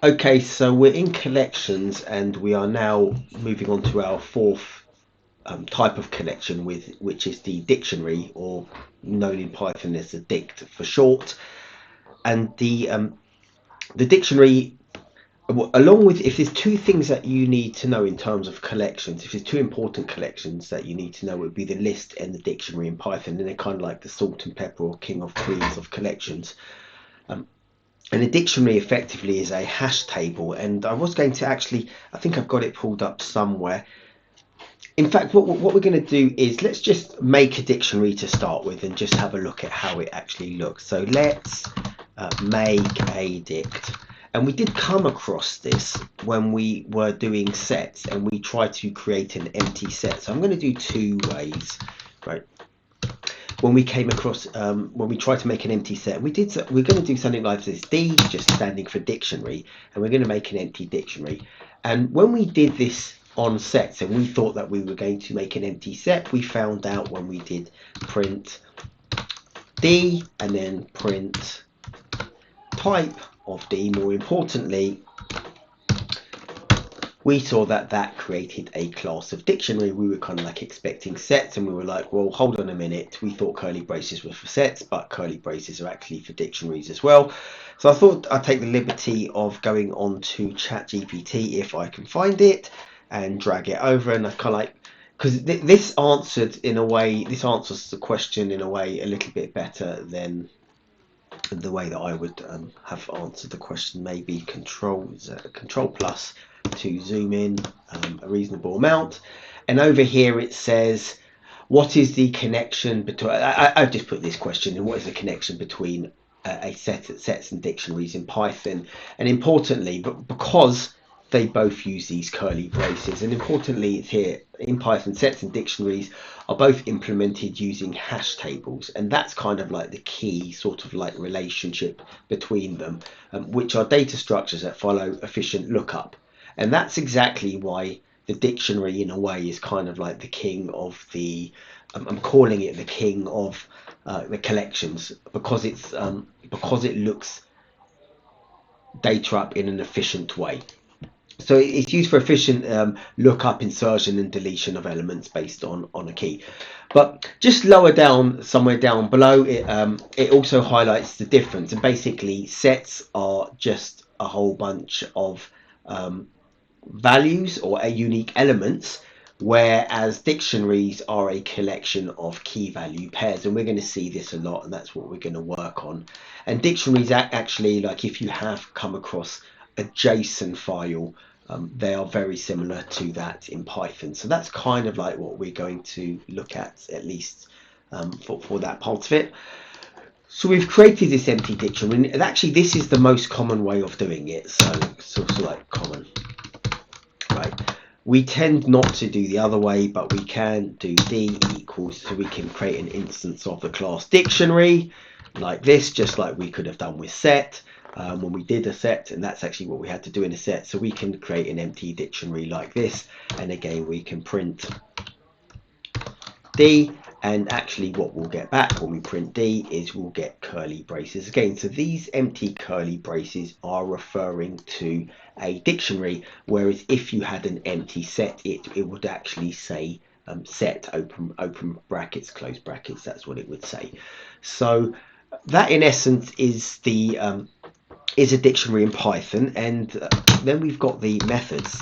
Okay, so we're in collections and we are now moving on to our fourth type of collection, which is the dictionary, or known in Python as the dict for short. And the dictionary, along with, if there's two things that you need to know in terms of collections, if there's two important collections that you need to know, it would be the list and the dictionary in Python. And they're kind of like the salt and pepper or king of queens of collections. And a dictionary effectively is a hash table. And I was going to actually, I think I've got it pulled up somewhere. In fact, what we're going to do is let's just make a dictionary to start with and just have a look at how it actually looks. So let's make a dict. And we did come across this when we were doing sets and we tried to create an empty set. So I'm going to do two ways, right? When we came across, when we tried to make an empty set, we're going to do something like this. D just standing for dictionary, and we're going to make an empty dictionary. And when we did this on sets, and we thought that we were going to make an empty set, we found out when we did print D and then print type of D, more importantly, we saw that that created a class of dictionary. We were kind of like expecting sets, and we were like, well, hold on a minute. We thought curly braces were for sets, but curly braces are actually for dictionaries as well. So I thought I'd take the liberty of going on to ChatGPT if I can find it and drag it over. And I kind of like, because this answered in a way, this answers the question in a way a little bit better than the way that I would have answered the question. Maybe control plus to zoom in a reasonable amount, and over here it says, what is the connection between, I've just put this question in, what is the connection between a sets and dictionaries in Python? And importantly, but because they both use these curly braces, and importantly here in Python, sets and dictionaries are both implemented using hash tables, and that's kind of like the key sort of like relationship between them, which are data structures that follow efficient lookup. And that's exactly why the dictionary in a way is kind of like the king of the, I'm calling it the king of the collections, because it looks data up in an efficient way. So it's used for efficient lookup, insertion and deletion of elements based on a key. But just lower down, somewhere down below, it also highlights the difference. And basically sets are just a whole bunch of values or unique elements, whereas dictionaries are a collection of key value pairs. And we're going to see this a lot, and that's what we're going to work on. And dictionaries actually, like if you have come across a JSON file, they are very similar to that in Python. So that's kind of like what we're going to look at least for that part of it. So we've created this empty dictionary, and actually this is the most common way of doing it. So sort of like common, right? We tend not to do the other way, but we can do D equals, so we can create an instance of the class dictionary like this, just like we could have done with set when we did a set, and that's actually what we had to do in a set. So we can create an empty dictionary like this, and again we can print D, and actually what we'll get back when we print D is we'll get curly braces again. So these empty curly braces are referring to a dictionary, whereas if you had an empty set, it would actually say set, open brackets, close brackets. That's what it would say. So that in essence is the is a dictionary in Python. And then we've got the methods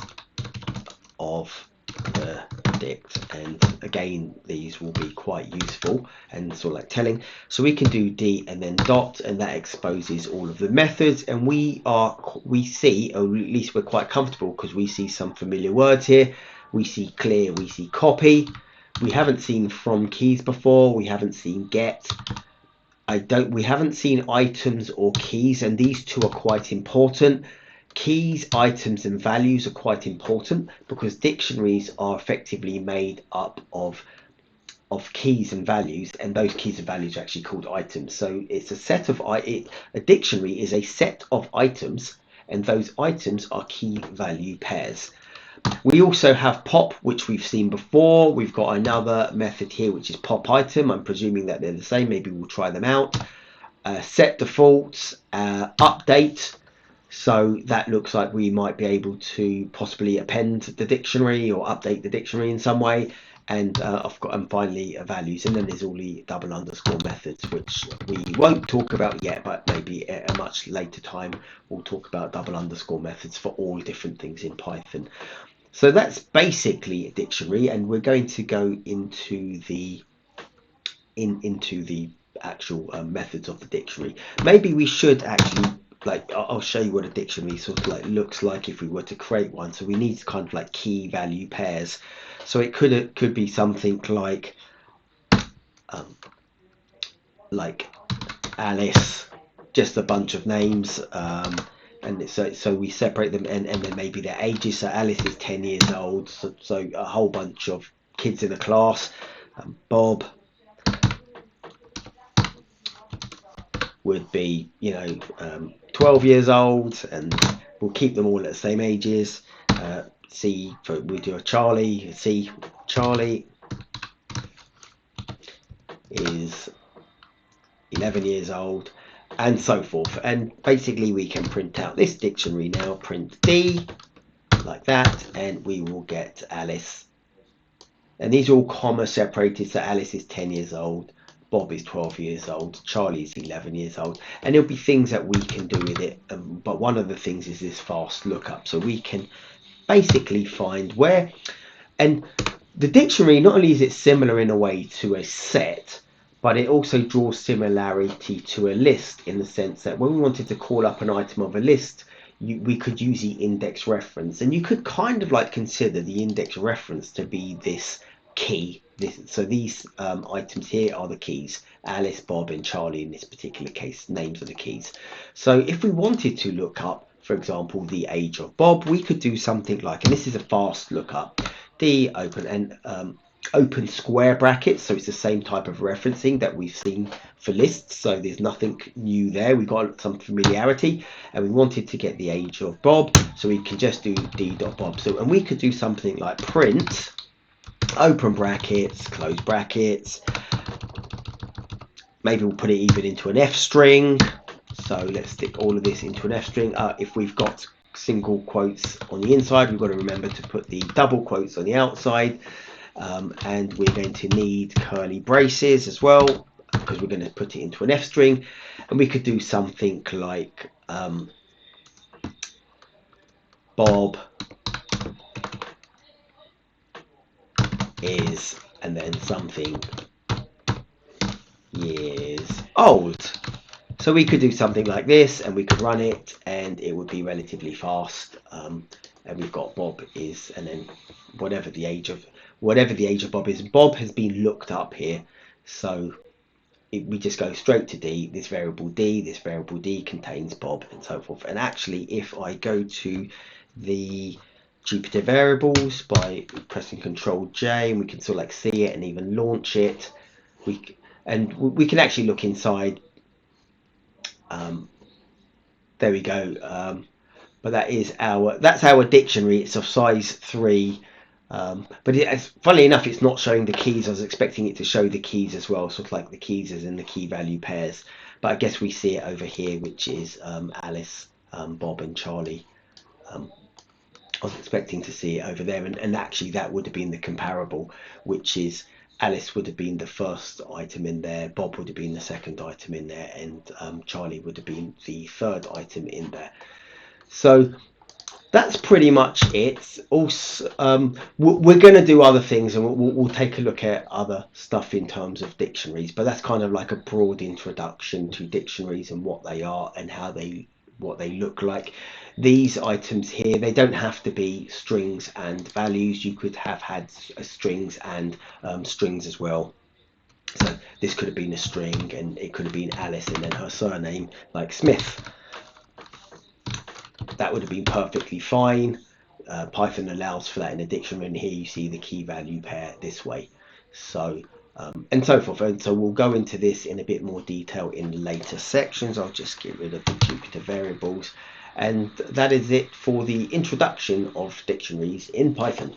of the dict, and again these will be quite useful and sort of like telling. So we can do D and then dot, and that exposes all of the methods, and we see, or at least we're quite comfortable because we see some familiar words here. We see clear, we see copy. We haven't seen from keys before, we haven't seen get, we haven't seen items or keys, and these two are quite important. Keys, items and values are quite important because dictionaries are effectively made up of keys and values, and those keys and values are actually called items. So it's a set of, a dictionary is a set of items, and those items are key value pairs. We also have pop, which we've seen before. We've got another method here, which is pop item. I'm presuming that they're the same. Maybe we'll try them out. Set defaults, update. So that looks like we might be able to possibly append the dictionary or update the dictionary in some way. And I've got, and finally values, and then there's all the double underscore methods, which we won't talk about yet, but maybe at a much later time we'll talk about double underscore methods for all different things in Python. So that's basically a dictionary, and we're going to go into the actual methods of the dictionary. Maybe we should actually, like, I'll show you what a dictionary sort of like looks like if we were to create one. So we need kind of like key value pairs. So it could be something like Alice, just a bunch of names, and so we separate them, and then maybe their ages. So Alice is 10 years old, so a whole bunch of kids in a class. Bob would be 12 years old, and we'll keep them all at the same ages. C, we do a Charlie. C, Charlie is 11 years old, and so forth. And basically we can print out this dictionary now. Print D like that, and we will get Alice, and these are all comma separated. So Alice is 10 years old, Bob is 12 years old, Charlie is 11 years old, and there'll be things that we can do with it, but one of the things is this fast lookup. So we can basically find where, and the dictionary, not only is it similar in a way to a set, but it also draws similarity to a list, in the sense that when we wanted to call up an item of a list, we could use the index reference, and you could kind of like consider the index reference to be this key. So these items here are the keys. Alice, Bob, and Charlie, in this particular case, names are the keys. So if we wanted to look up, for example, the age of Bob, we could do something like, and this is a fast lookup, D open and open square brackets. So it's the same type of referencing that we've seen for lists. So there's nothing new there. We got some familiarity, and we wanted to get the age of Bob, so we can just do d.bob. So, and we could do something like print open brackets, close brackets. Maybe we'll put it even into an F string. So let's stick all of this into an F string. If we've got single quotes on the inside, we've got to remember to put the double quotes on the outside. And we're going to need curly braces as well, because we're going to put it into an F string. And we could do something like Bob is, and then something years old. So we could do something like this, and we could run it, and it would be relatively fast. And we've got Bob is, and then whatever the age of Bob is. Bob has been looked up here, so we just go straight to D. This variable D contains Bob, and so forth. And actually, if I go to the Jupyter variables by pressing Control J, and we can sort of like see it and even launch it, we can actually look inside. There we go. But that's our dictionary. It's of size 3. But funnily enough, it's not showing the keys. I was expecting it to show the keys as well, sort of like the keys as in the key value pairs. But I guess we see it over here, which is Alice, Bob, and Charlie. I was expecting to see it over there, and actually that would have been the comparable, which is Alice would have been the first item in there, Bob would have been the second item in there, and Charlie would have been the third item in there. So that's pretty much it. Also, we're going to do other things, and we'll take a look at other stuff in terms of dictionaries, but that's kind of like a broad introduction to dictionaries and what they are and what they look like. These items here, they don't have to be strings and values. You could have had strings and strings as well. So this could have been a string, and it could have been Alice and then her surname, like Smith. That would have been perfectly fine. Python allows for that in a dictionary, and here you see the key value pair this way. So and so forth. And so we'll go into this in a bit more detail in later sections. I'll just get rid of the Jupyter variables. And that is it for the introduction of dictionaries in Python.